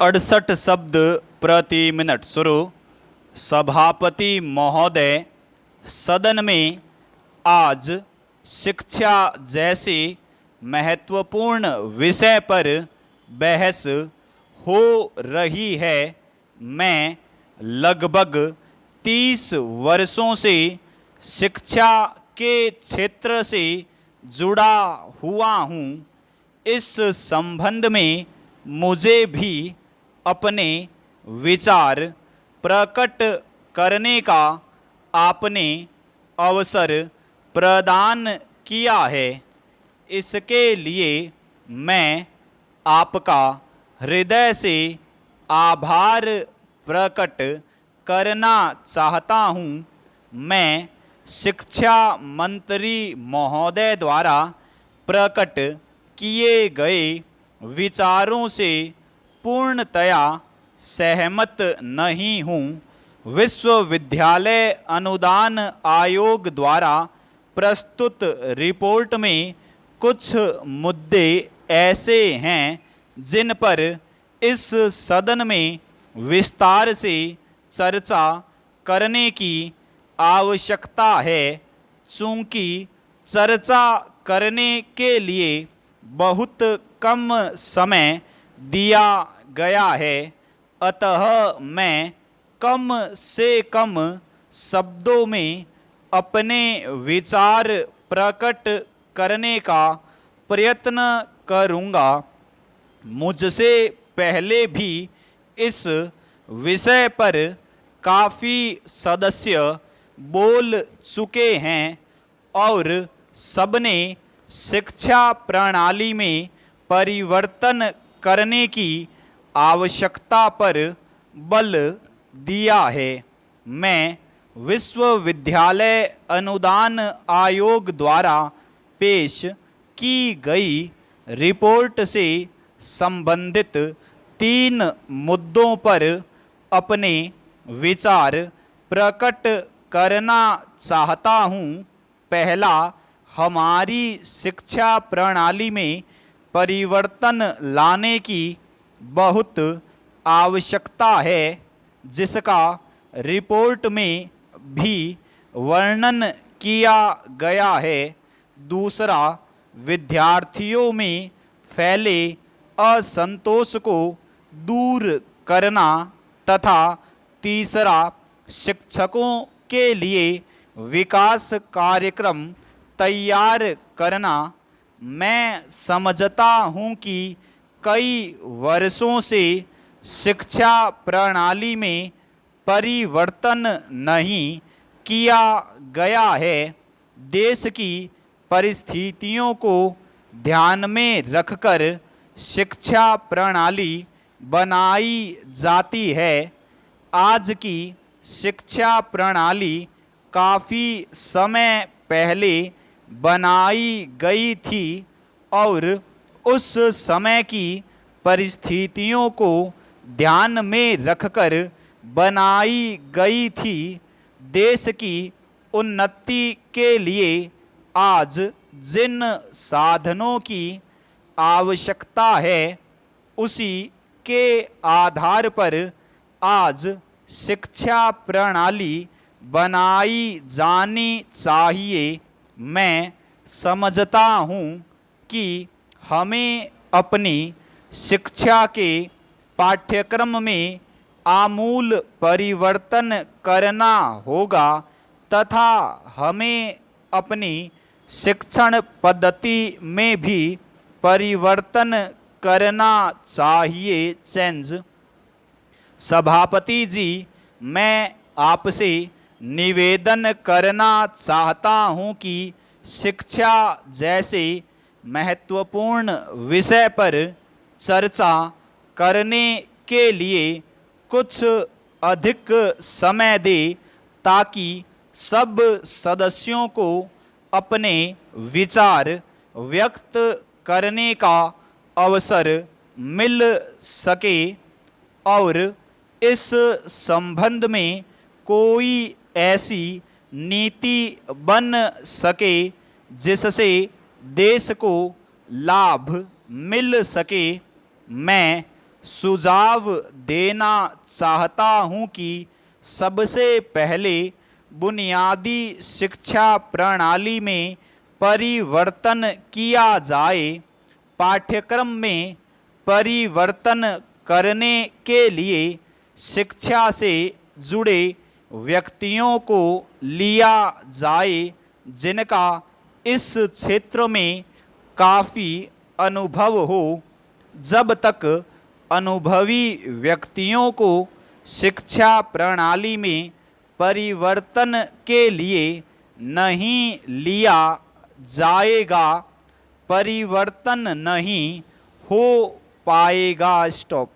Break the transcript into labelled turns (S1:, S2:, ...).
S1: 68 शब्द प्रति मिनट शुरू। सभापति महोदय, सदन में आज शिक्षा जैसे महत्वपूर्ण विषय पर बहस हो रही है। मैं लगभग 30 वर्षों से शिक्षा के क्षेत्र से जुड़ा हुआ हूँ। इस संबंध में मुझे भी अपने विचार प्रकट करने का आपने अवसर प्रदान किया है। इसके लिए मैं आपका हृदय से आभार प्रकट करना चाहता हूँ। मैं शिक्षा मंत्री महोदय द्वारा प्रकट किए गए विचारों से पूर्णतया सहमत नहीं हूँ। विश्वविद्यालय अनुदान आयोग द्वारा प्रस्तुत रिपोर्ट में कुछ मुद्दे ऐसे हैं जिन पर इस सदन में विस्तार से चर्चा करने की आवश्यकता है। चूँकि चर्चा करने के लिए बहुत कम समय दिया गया है, अतः मैं कम से कम शब्दों में अपने विचार प्रकट करने का प्रयत्न करूँगा। मुझसे पहले भी इस विषय पर काफ़ी सदस्य बोल चुके हैं और सबने शिक्षा प्रणाली में परिवर्तन करने की आवश्यकता पर बल दिया है। मैं विश्वविद्यालय अनुदान आयोग द्वारा पेश की गई रिपोर्ट से संबंधित 3 मुद्दों पर अपने विचार प्रकट करना चाहता हूँ। पहला, हमारी शिक्षा प्रणाली में परिवर्तन लाने की बहुत आवश्यकता है, जिसका रिपोर्ट में भी वर्णन किया गया है। दूसरा, विद्यार्थियों में फैले असंतोष को दूर करना तथा तीसरा, शिक्षकों के लिए विकास कार्यक्रम तैयार करना। मैं समझता हूँ कि कई वर्षों से शिक्षा प्रणाली में परिवर्तन नहीं किया गया है। देश की परिस्थितियों को ध्यान में रखकर शिक्षा प्रणाली बनाई जाती है। आज की शिक्षा प्रणाली काफ़ी समय पहले बनाई गई थी और उस समय की परिस्थितियों को ध्यान में रखकर बनाई गई थी। देश की उन्नति के लिए आज जिन साधनों की आवश्यकता है, उसी के आधार पर आज शिक्षा प्रणाली बनाई जानी चाहिए। मैं समझता हूँ कि हमें अपनी शिक्षा के पाठ्यक्रम में आमूल परिवर्तन करना होगा तथा हमें अपनी शिक्षण पद्धति में भी परिवर्तन करना चाहिए। चेंज। सभापति जी, मैं आपसे निवेदन करना चाहता हूँ कि शिक्षा जैसे महत्वपूर्ण विषय पर चर्चा करने के लिए कुछ अधिक समय दे, ताकि सब सदस्यों को अपने विचार व्यक्त करने का अवसर मिल सके और इस संबंध में कोई ऐसी नीति बन सके जिससे देश को लाभ मिल सके। मैं सुझाव देना चाहता हूँ कि सबसे पहले बुनियादी शिक्षा प्रणाली में परिवर्तन किया जाए। पाठ्यक्रम में परिवर्तन करने के लिए शिक्षा से जुड़े व्यक्तियों को लिया जाए जिनका इस क्षेत्र में काफ़ी अनुभव हो। जब तक अनुभवी व्यक्तियों को शिक्षा प्रणाली में परिवर्तन के लिए नहीं लिया जाएगा, परिवर्तन नहीं हो पाएगा। स्टॉप।